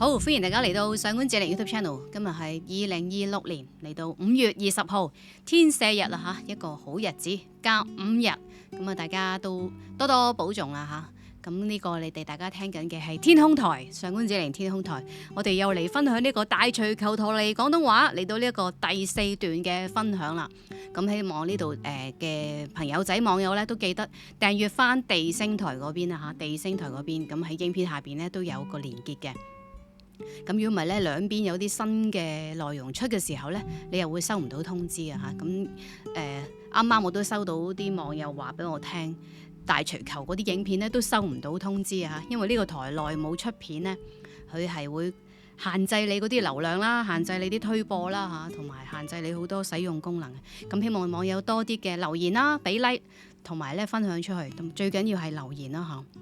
好，歡迎大家嚟到上官子玲 YouTube Channel。今日係2026年嚟到5月20號，天赦日啦吓，一個好日子，隔5日，咁啊大家都多多保重啦吓。咁呢個你哋大家聽緊嘅係天空台，上官子玲天空台，我哋又嚟分享呢個大錘球陀利廣東話，嚟到呢一個第4段嘅分享啦。咁希望呢度嘅朋友仔網友咧都記得訂閱翻地星台嗰邊啊吓，地星台嗰邊，咁喺影片下邊咧都有個連結嘅。咁如果唔係咧，兩邊有啲新嘅內容出嘅時候咧，你又會收唔到通知啊嚇。咁啱啱我都收到啲網友話俾我聽，大錘球嗰啲影片咧都收唔到通知啊，因為呢個台內冇出片咧，佢係會限制你嗰啲流量啦，限制你啲推播啦嚇，同埋限制你好多使用功能。咁希望網友多啲嘅留言啦，俾 like 同埋咧分享出去。咁最緊要係留言啦嚇。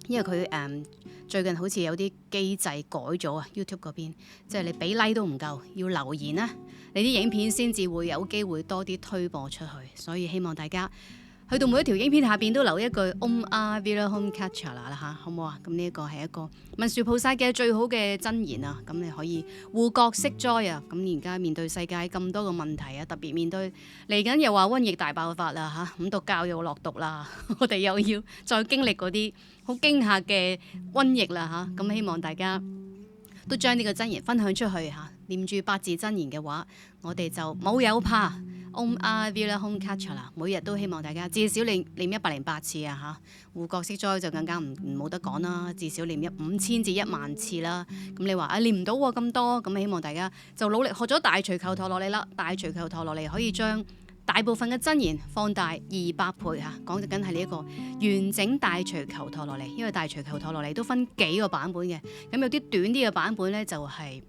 因為佢最近好似有啲機制改咗啊 ，YouTube 嗰邊，即係你俾 like 都唔夠，要留言啦，你啲影片先至會有機會多啲推播出去。所以希望大家去到每一條影片下邊都留一句 Om Virahom Kachara 啦嚇，好唔好啊？咁呢一個係一個文殊菩薩嘅最好嘅真言啊！咁你可以護國息災啊！咁而家面對世界咁多個問題啊，特別面對嚟緊又話瘟疫大爆發啦嚇，咁毒教又落毒啦，我哋又要再經歷嗰啲好驚嚇嘅瘟疫啦嚇，咁希望大家都將呢個真言分享出去嚇，念住8字真言嘅話，我哋就冇有怕。Om Virahom Kachara， 每日都希望大家至少念108次啊嚇，護國息災就更加冇得講啦，至少念5000至10000次啦。咁你話念唔到喎咁多，咁希望大家就努力學咗大錘球陀羅尼啦，大錘球陀羅尼可以將大部分嘅真言放大200倍嚇，講緊係呢一個完整大錘球陀羅尼，因為大錘球陀羅尼都分幾個版本嘅，咁有啲短啲嘅版本咧就係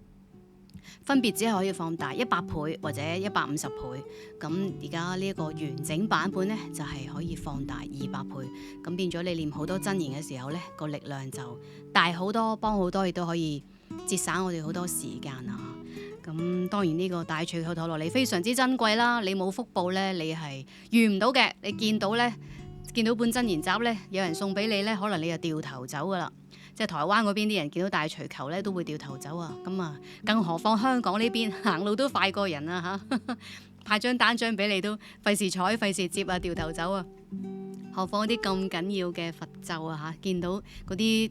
分別只係可以放大100倍或者150倍，咁而家呢一個完整版本咧就係可以放大200倍，咁變咗你念好多真言嘅時候咧個力量就大好多，幫好多，亦都可以節省我哋好多時間啊！咁當然呢個大錘球陀羅尼非常之珍貴啦，你冇福報咧，你係遇唔到嘅。你見到本真言集咧，有人送俾你咧，可能你就掉頭走噶啦。即係台灣嗰邊啲人見到大錘球咧，都會掉頭走啊。咁啊，更何況香港呢邊行路都快過人啊嚇，派張單張俾你都費事睬、費事接啊，掉頭走啊。何況啲咁緊要嘅佛咒啊嚇，見到嗰啲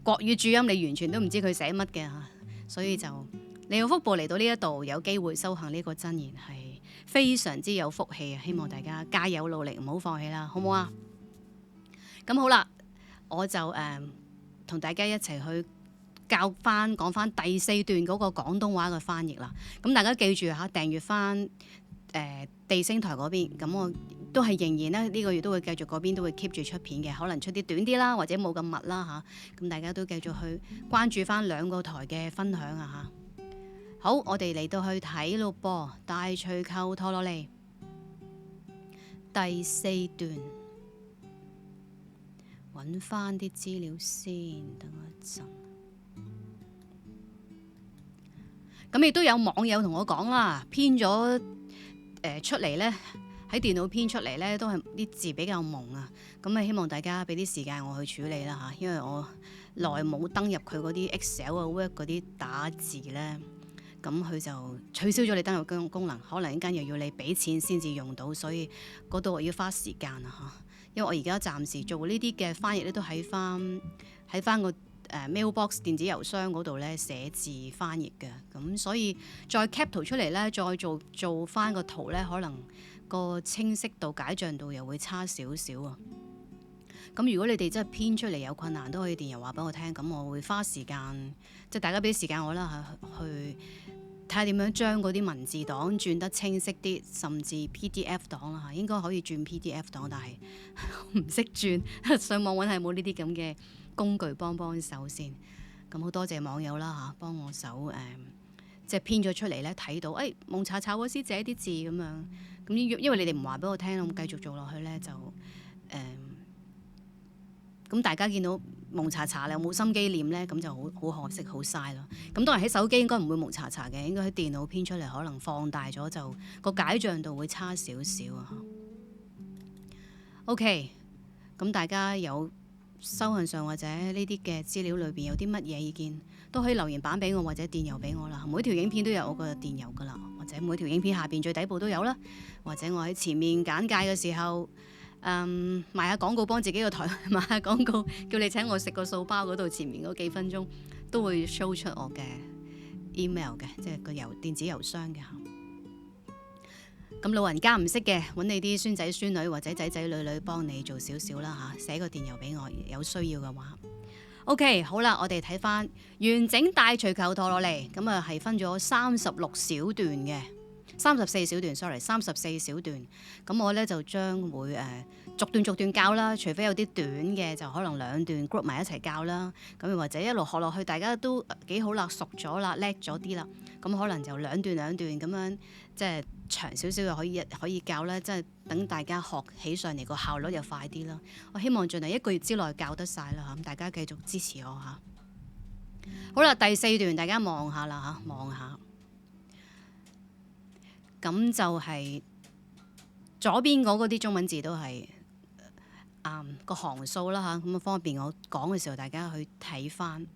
國語注音，你完全都唔知佢寫乜嘅嚇，所以就你有福報嚟到呢一度，有機會修行呢個真言係非常之有福氣啊！希望大家加油努力，唔好放棄啦，好唔好啊？咁好啦，我就同大家一齊去講翻第4段嗰個廣東話嘅翻譯啦。咁大家記住嚇，訂閱翻地星台嗰邊，咁我都係仍然咧呢個月都會繼續嗰邊都會 keep 住出片嘅，可能出啲短啲啦，或者冇咁密啦嚇。咁大家都繼續去關注翻2個台嘅分享啊嚇。好，我哋嚟到去睇咯噃，大錘球陀羅尼第4段。揾翻啲資料先，等我一陣。咁亦都有網友同我講啦，編咗出嚟呢，喺電腦編出嚟呢，都係啲字比較朦啊。咁啊，希望大家俾啲時間我去處理啦嚇，因為我耐冇登入佢嗰啲 Excel 啊 Word 嗰啲打字呢，咁佢就取消咗你登入功能，可能一間又要你俾錢先至用到，所以嗰度我要花時間啊嚇。因為我而家暫時做呢啲嘅翻譯咧，都喺翻個mailbox 電子郵箱嗰度咧寫字翻譯嘅，咁所以再 cap 圖出嚟咧，再做翻個圖咧，可能個清晰度、解像度又會差少少啊。咁如果你哋真係編出嚟有困難，都可以電郵話俾我聽，咁我會花時間，即係大家俾啲時間我啦嚇，去睇下點樣將嗰啲文字檔轉得清晰啲，甚至 PDF 檔啦嚇，應該可以轉 PDF 檔，但係唔識轉，上網揾係冇呢啲咁嘅工具幫手先。咁好多謝網友啦嚇，幫我手即係編咗出嚟咧，睇到蒙查查喎，師姐啲字咁樣。咁因為你哋唔話俾我聽，我繼續做落去咧就咁大家見到蒙查查，你有冇心機念咧？咁就好可惜，好嘥咯。咁當然喺手機應該唔會蒙查查嘅，應該喺電腦編出嚟，可能放大咗就個解像度會差少少啊。OK，咁大家有收信上或者呢啲嘅資料裏邊有啲乜嘢意見，都可以留言版俾我或者電郵俾我啦。每條影片都有我個電郵噶啦，或者每條影片下邊最底部都有啦，或者我喺前面簡介嘅時候，賣下廣告幫自己個台賣下廣告，叫你請我食個素包嗰度前面嗰幾分鐘都會 show 出我嘅 email 嘅，即係個電子郵箱嘅。咁老人家唔識嘅，揾你啲孫仔孫女或者仔仔女女幫你做少少啦嚇，寫個電郵俾我，有需要嘅話。OK， 好啦，我哋睇翻完整大錘球陀落嚟，咁啊係分咗36小段嘅，34小段 ，sorry，34小段。咁我咧就將會逐段教啦，除非有啲短嘅，就可能2段 group 埋一齊教啦。咁又或者一路學落去，大家都幾好啦，熟咗啦，叻咗啲啦。咁可能就2段咁樣，即係長少少嘅可以教啦，即係等大家學起上嚟個效率又快啲啦。我希望盡量1個月之內教得晒啦嚇，咁大家繼續支持我嚇。好啦，第4段大家望下啦嚇，望下。咁就係左邊嗰啲中文字都係個行數啦嚇，咁啊方便我講嘅時候大家去睇翻。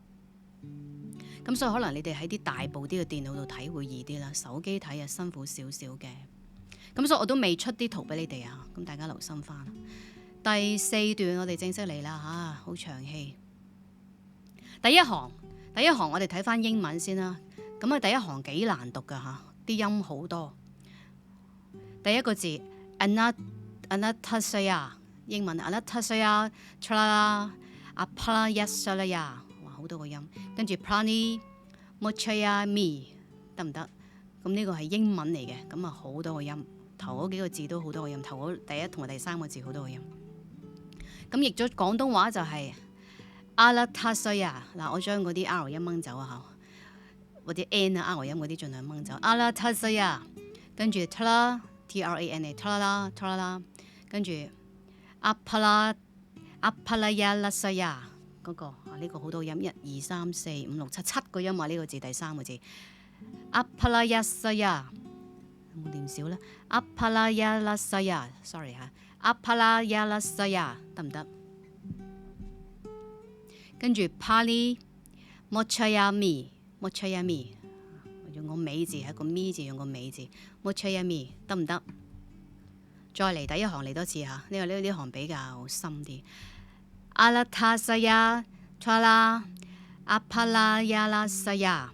咁所以可能你哋喺啲大部啲嘅電腦度睇會易啲啦，手機睇啊辛苦少少嘅。咁所以我都未出啲圖俾你哋啊，咁大家留心翻。第4段我哋正式嚟啦嚇，好長氣。第一行我哋睇翻英文先啦。咁啊第一行幾難讀噶嚇，啲音好多。第一個字 Anastasia 英文 Anastasia Chala Appalayasaya， 哇好多個音。跟住 Prani Mochayami 得唔得？咁呢個係英文嚟嘅，咁啊好多個音。頭嗰幾個字都好多個音，頭嗰第一同埋第3個字好多個音。咁譯咗廣東話就係 Anastasia 嗱，我將嗰啲 R 音掹走啊嚇，或者 N 啊 R 音嗰啲盡量掹走。Anastasia 跟住 Tla T-R-A-N-A Tla 跟住 Appalayasaya 嗰個呢個好多音，1、2、3、4、5、6、7個音啊！呢個字第3個字 Appalayasaya 有冇念少咧 ？Appalayasaya sorry 嚇 Appalayasaya 得唔得？跟住 Pali Mochayami 用個尾字係個咪字，用個尾字 Mochayami 得唔得？再嚟第一行嚟多次嚇，呢行比較深啲。Anastasia Chala Appalayasaya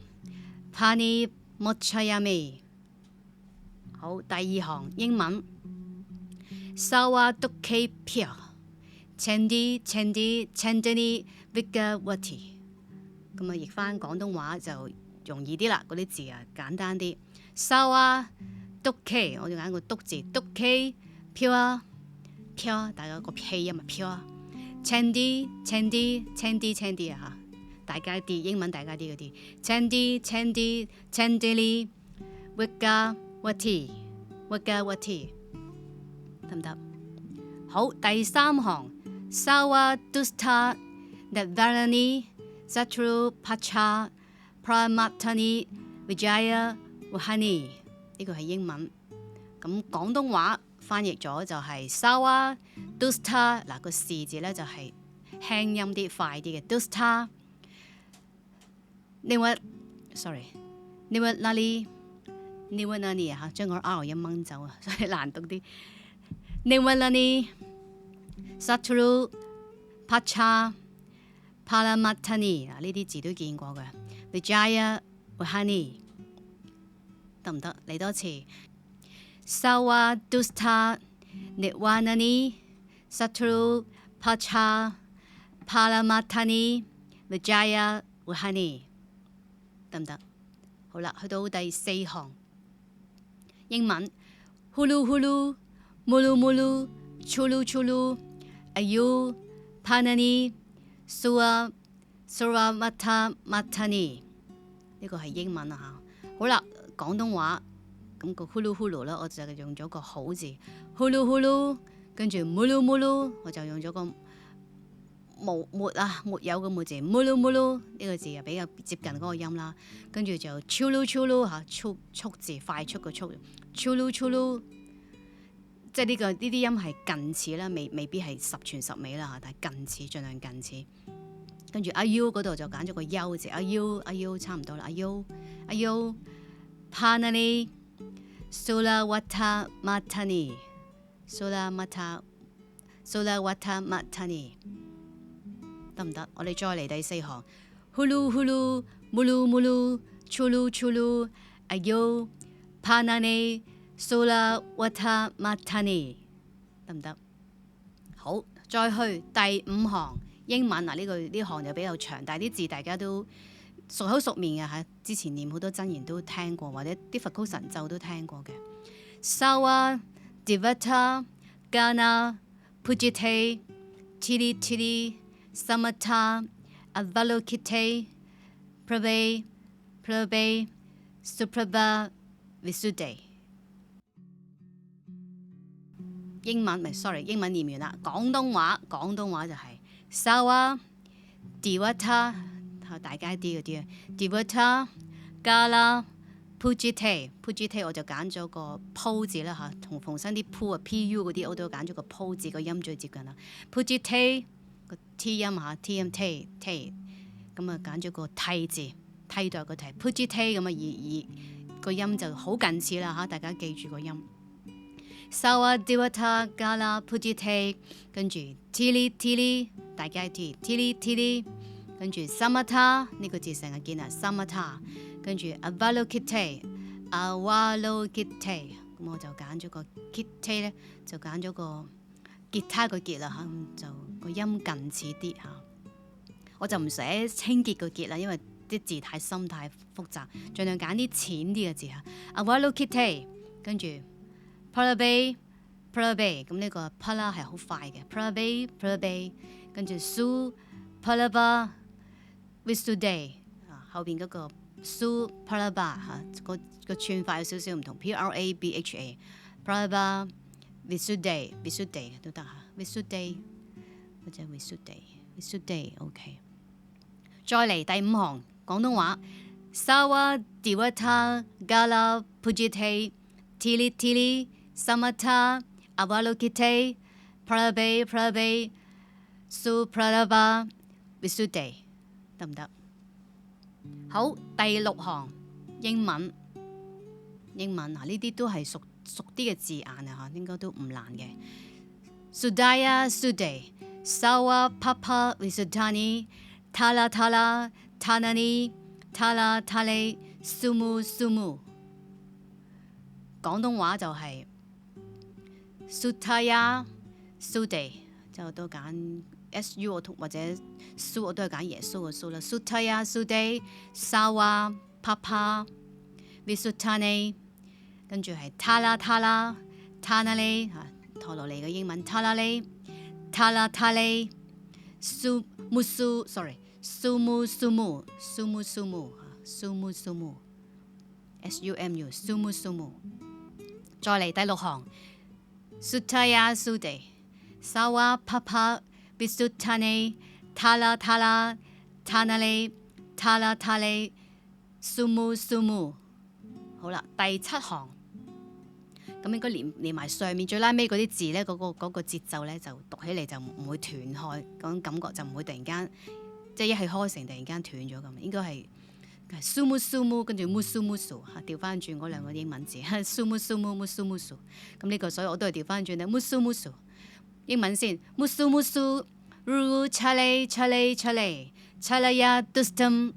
Pani Mochayami。好，第2行英文 Sawaduke Pia Chendi Vigawati。咁啊譯翻廣東話就容易啲啦，嗰啲字啊簡單啲。Sawaduke 我哋揀個篤字，duke pure 大家個氣音啊 pure。Chandy 啊嚇，大家啲英文大家啲嗰啲 Chandili Vigawati 得唔得？好，第3行 Sawadusta Nadvarani Satru Pacha Pramatani Vijaya Wahani， 呢個係英文。咁廣東話翻譯咗就係 Sawadusta， 嗱個士字咧就係輕音啲快啲嘅 Dusta。Niwalani 啊嚇，將個 R 音掹走啊，所以難讀啲。Niwalani Satru Pacha Paramatani 嗱呢啲字都見過嘅。Vijaya Wahani 得唔得？嚟多次。Sawadusta Niwalani Satru Pacha Paramatani Vijaya Wahani 得唔得？好啦，去到第4行英文 Hulu Hulu Mulu Mulu Chulu Chulu Ayu Panani Sura Mata Matani， 呢個係英文啊嚇。好啦，廣東話咁個 Hulu Hulu 啦，我就用咗個好字 Hulu Hulu， 跟住 Mulu Mulu 我就用咗個沒有個沒字 Mulu Mulu 呢個字啊比較接近嗰個音啦，跟住就 Chulu Chulu 嚇速字快速個速 Chulu Chulu 即係呢啲音係近似啦，未必係十全十美啦嚇，但係近似，盡量近似。跟住阿 U 嗰度就揀咗個優字，阿 U 差唔多啦，阿 U Panani Sulawata Matani Sulawata Matani 得唔得？我哋再嚟第四行 Hulu Hulu Mulu Mulu Chulu Chulu 阿 U Panani Sulawata Matani 得唔得？好，再去第五行英文嗱，呢行就比較長，但係啲字大家都熟口熟面嘅嚇，之前念好多真言都聽過，或者啲佛高神咒都聽過嘅。Sawa Devata Gana Pujite Tili Tili Samatha Avalokite Prabhe Prabhe Suprabha Visuddhi。英文念完啦，廣東話就係 Sawa Devata， 大街啲嗰啲啊 ，Devata Gala Pujite 我就揀咗個鋪字啦嚇，同逢身啲鋪啊 PU 嗰啲我都揀咗個鋪字，個音最接近啦。Pujite 個 T 音嚇 ，T 音 T 咁啊揀咗個替字，替代個替 Pujite 咁啊而個音就好近似啦嚇，大家記住個音。Sawa Devata Gala Pujite， 跟住 Tili 大街 Tili， 跟住 Samatha 呢個字成日見啊 Samatha， 跟住 Avalokite， 咁我就揀咗個 Kite 咧，就揀咗個吉他個結啦嚇，就個音近似啲嚇。我就唔寫清潔個結啦，因為啲字太深太複雜，盡量揀啲淺啲嘅字嚇。Avalokite， 跟住Prabhe， 咁呢個 Pala 係好快嘅 Prabhe， 跟住 Su Prabha Visuddhi 後邊嗰個 Su Prabha 個串法有少少唔同 Prabha Prabha Visuddhi 都得嚇 Visuddhi 或者 Visuddhi OK。再嚟第五行廣東話 Sawa Devata Gala Pujite Tili Samatha Avalokite Prabhe Suprabha Visuddhi 得唔得？好，第六行英文嗱，呢啲都係熟啲嘅字眼啊嚇，應該都唔難嘅。Sudaya Sudhi Sawa Papa Visuddhani Tala Tanani Tala Tale Sumu。廣東話就係 Sutaya Sudhi， 就都揀 SU 或者 Su 我都係揀耶穌嘅 Su 啦。Sutaya Sudhi Sawa Papa Visuddhani， 跟住係 Tala Tanale 陀羅尼嘅英文 Tala Tale Sumu Sumu。再嚟第六行 Sutaya Sudhi Sawa Papa Visuddhani Tala Tanale Sumu。好啦，第七行咁應該連埋上面最拉尾嗰啲字咧，嗰個節奏咧就讀起嚟就唔會斷開，嗰種感覺就唔會突然間即係一氣呵成突然間斷咗咁，應該係。Sumu 跟住 musu 調翻轉嗰兩個英文字 sumu musu 咁呢個所以我都係調翻轉咧 musu 英文先 musu ru chale chalaya dustam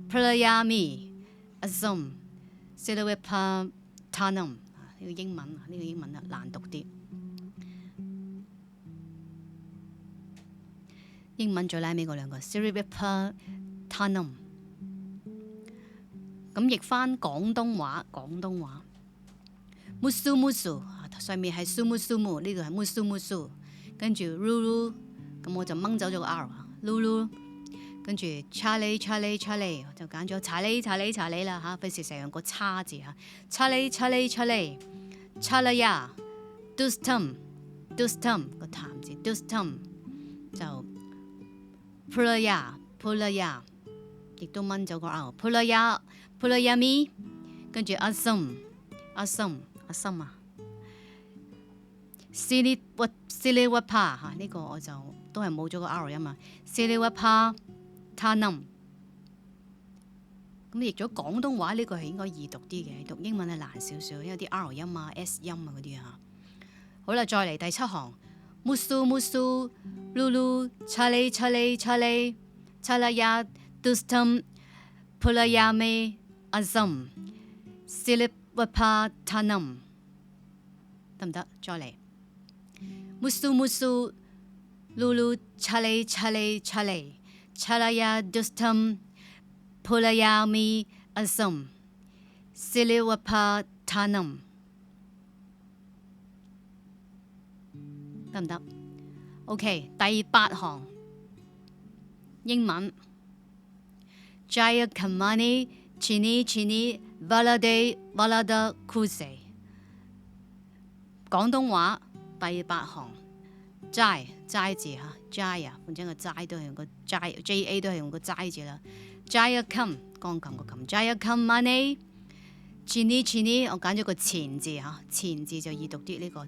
pralayami asum silawipa tanam 呢個英文啊難讀啲。英文最拉尾嗰兩個 silawipa tanam。咁譯翻廣東話 musu 上面係 sumu 呢度係 musu 跟住 lulu 咁我就掹走咗個 r lulu 跟住 chale 就揀咗查理啦嚇，費事成日個叉字嚇 chale chalaya dustam 個淡字 dustam 就 pulaya 亦都掹走個 r Pulayami 跟住 asum 啊 Siliwapa 嚇，呢個我就都係冇咗個 R 音啊。Siliwapa tanam。咁譯咗廣東話呢個係應該易讀啲嘅，讀英文係難少少，因為啲 R 音啊、S 音啊嗰啲啊。好啦，再嚟第7行 ，musu musu lulu chale chale chale chalaya dustam pulayame azam silipwapa tanam， 得唔得？再嚟 musu musu lulu chale chale chale chalaya dustam pulayame azam silipwapa tanam。得唔得 ？OK， 第8行英文 Jaya Kamani Chini Chini Valade Valada Kuse。 廣東話第8行齋字嚇齋啊，本身個齋都係用個齋 JA 都係用個齋字啦。Jaya Kam 鋼琴個琴 Jaya Kamani Chini Chini 我揀咗個前字嚇，前字就易讀啲呢個。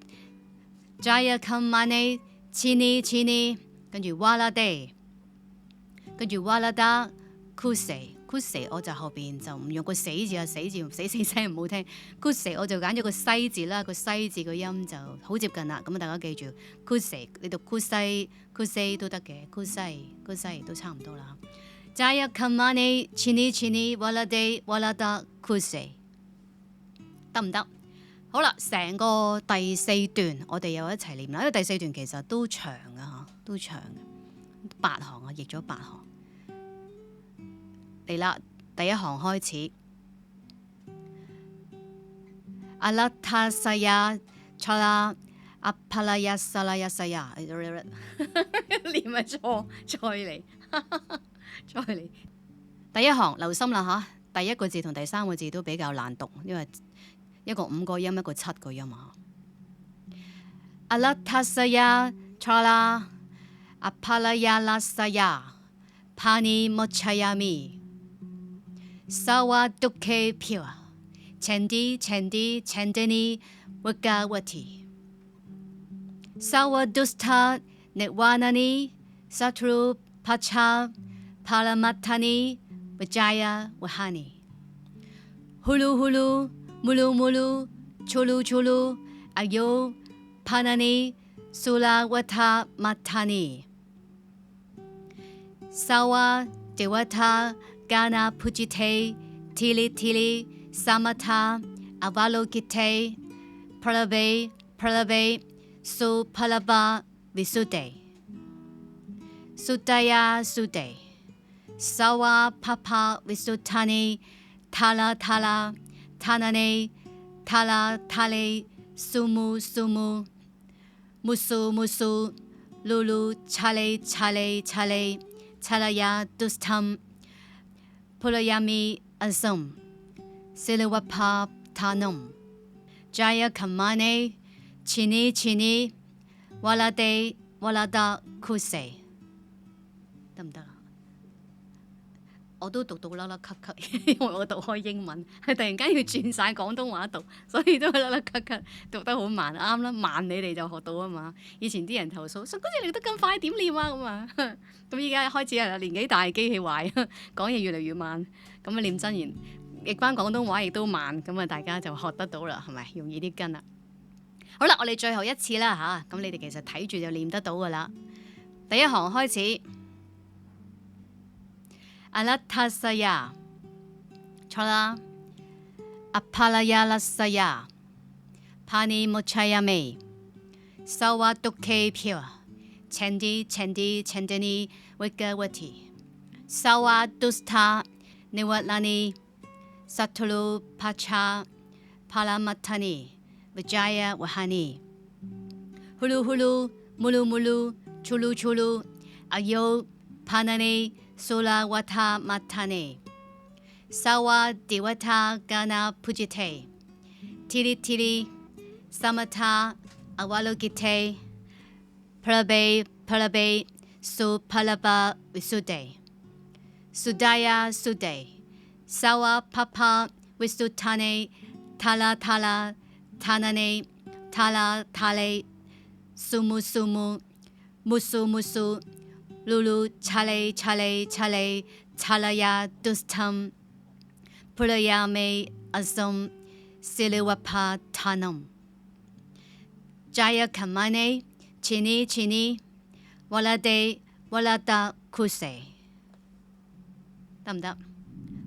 Jaya Kamani Chini Chini， 跟住 Walade， 跟住 Walada Kuse Kuse， 我就後邊就唔用個死字啊，死聲唔好聽。Kuse 我就揀咗個西字啦，個西字個音就好接近啦。咁大家記住 Kuse， 你讀 Kuse 都得嘅 Kuse 都差唔多啦。Jaya Kamani Chini Chini Walade Walada Kuse， 得唔得？好啦，成個第4段我哋又一齊念啦。因為第4段其實都長啊，都長8行啊，譯咗8行嚟啦。第1行開始 Alatasaya Chala Apalaya Salaya Saya 念咪錯，再嚟再嚟。第1行留心啦嚇，第1個字同第3個字都比較難讀，因為一個5個音，一個7個音啊。Alatasaya chala apalaya lasaya pani mochayami sawa dukke pure chendi chendi chendeni wagawati sawa dusta nirwanani satru pacha palamatani vijaya wahani hulu hulu mulu mulu chulu chulu ayo panani sulawata matani sawa dewata gana pujite tili tili samata avalokite pralave pralave su palava visude sudaya sude sawa papa visutani tala tala tanane tala tale sumu sumu musu musu lulu chale chale chale chalaya dustam pulayami azam silawapa tanum jaya kamane chini chini walade walada kuse， 得唔得啊？我都讀到甩甩咳咳，因為我讀開英文，係突然間要轉晒廣東話讀，所以都甩甩咳咳，讀得好慢。啱啦，慢你哋就學到啊嘛。以前啲人投訴，上嗰次你讀得咁快點練啊咁啊。咁依家開始係年紀大，機器壞，講嘢越嚟越慢。咁啊念真言，譯翻廣東話亦都慢，咁啊大家就學得到啦，係咪？容易啲跟啦。好啦，我哋最後一次啦嚇，咁你哋其實睇住就念得到噶啦。第1行開始。Alatasaya chala apalaya lasaya pani mochayame sawa dukke pure chendi chendi chendeni wigawati sawa dusta niwatlani satulu pacha palamatani vijaya wahani hulu hulu mulu mulu chulu chulu ayo panani Sulawata matane sawa dewata gana pujite tili tili samata awalogite pralabe pralabe su palaba visude sudaya sude sawa papa visutane tala tala tanane tala tale sumu sumu, musu musu, lulu chale chale chale, chalaya dustam, pulayame asum, siliwapa tanam. Jaya kamane, chini chini, walade walada kuse。得唔得？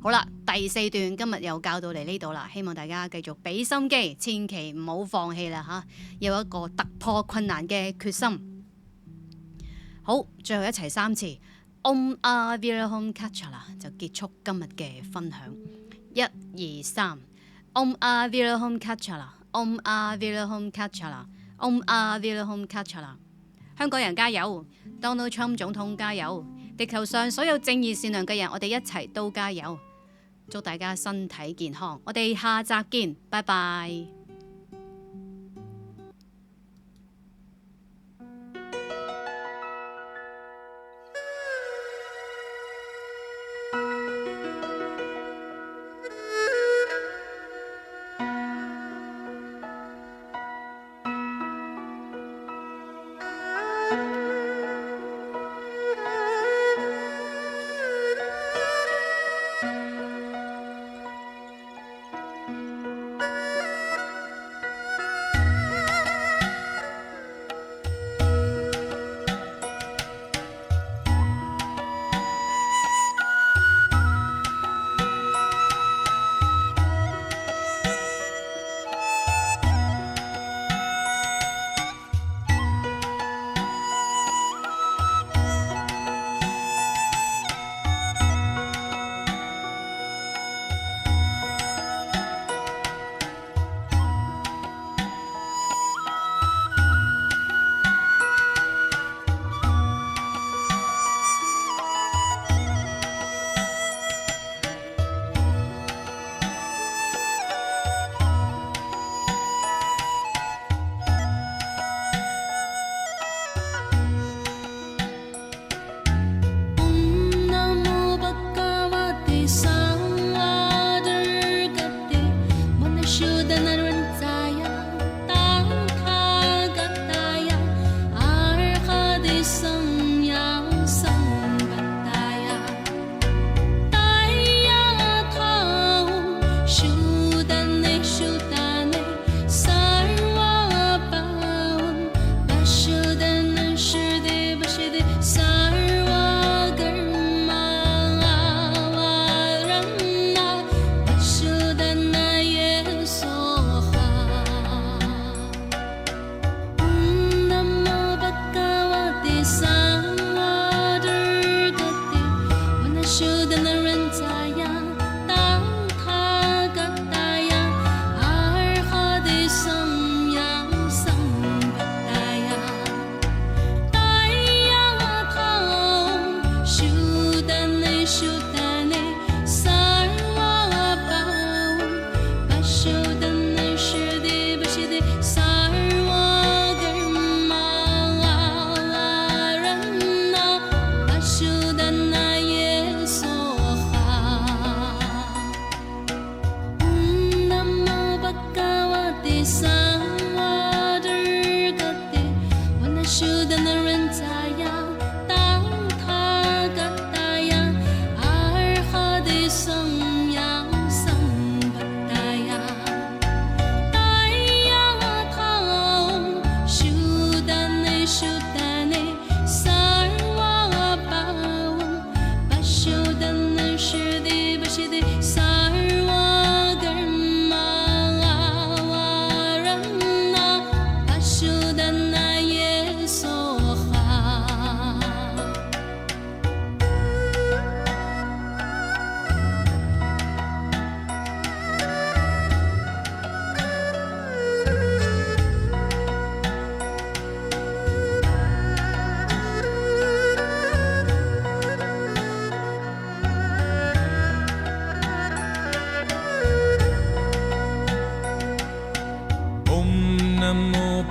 好啦，第4段今日又教到嚟呢度啦，希望大家繼續俾心機，千祈唔好放棄啦嚇，有一個突破困難嘅決心。好，最後一齊3次 Om Aviraham Kachala 就結束今日嘅分享。1、2、3 Om Aviraham Kachala Om Aviraham Kachala Om Aviraham Kachala。 香港人加油， Donald Trump 總統加油，地球上所有正義善良嘅人，我哋一齊都加油。祝大家身體健康，我哋下集見，拜拜。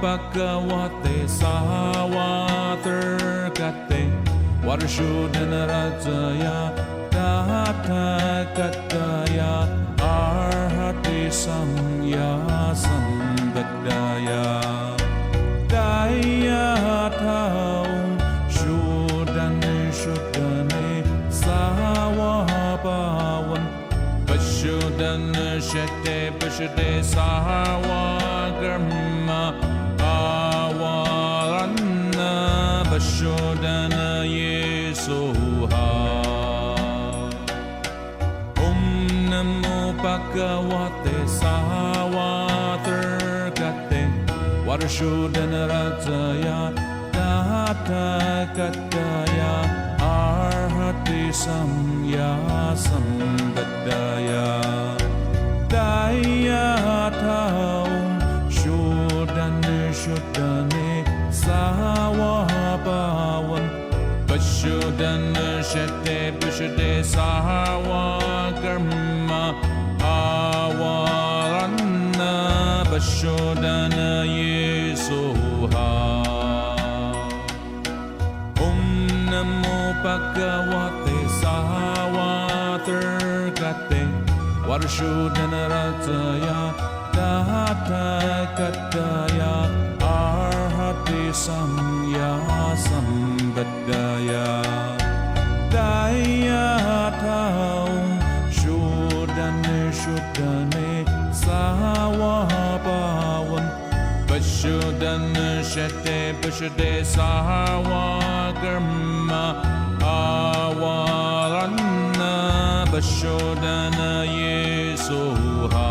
Bhagavate Sawatargate Varashodhana Rajaya Tathagata Arhati Samya Sambuddhaya Daya Shete Bishade Sawa Karma Awaranna Bashodana Yesuha Om Namo Bhagavate Sawathirgate Varashodana Rajaya Tata Kataya Arhati Samya Sambadaya Daya Taum Shodane Shodane Sawapawan Bashodana Shete Bishade Sawa Karma Awaranna Bashodana Yesuha Om Namo Bhagavate Sawathirgate Varashodana Rajaya Tata Kataya Arhati Samya Sambadaya Daya Taum Shodane Shodane Sawapawan Bashodana Shete Bishade Sawa Karma Awaranna Bashodana Yesuha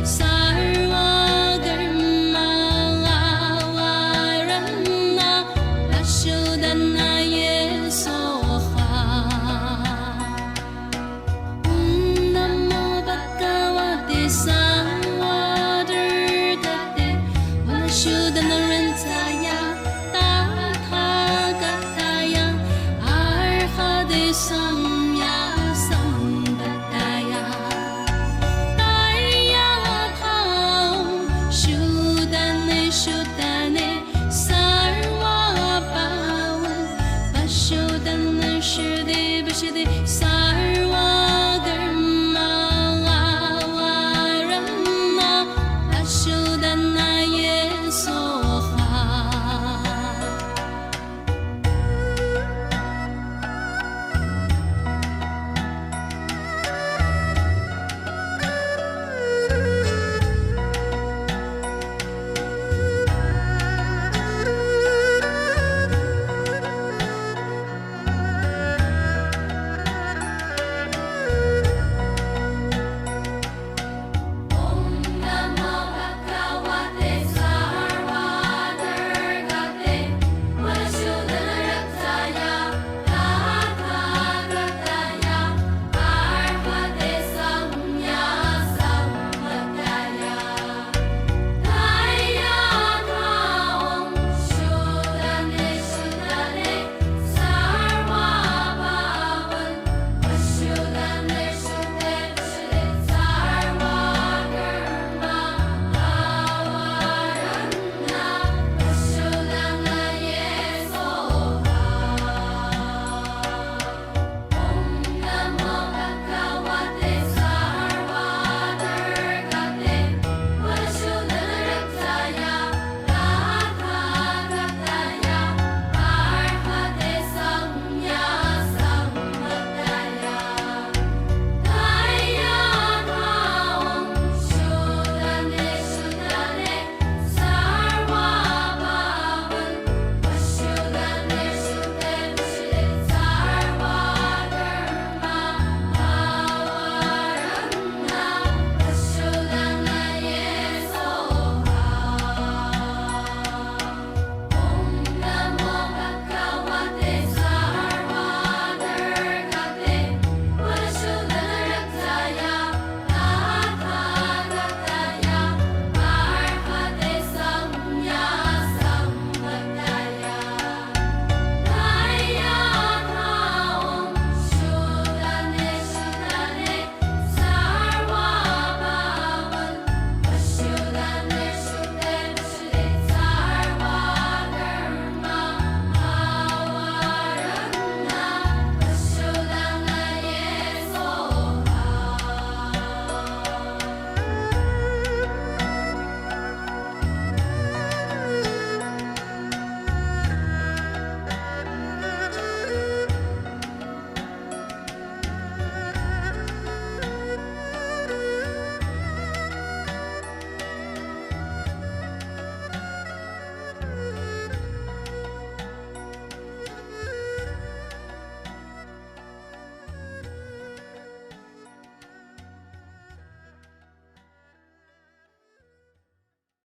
Sarva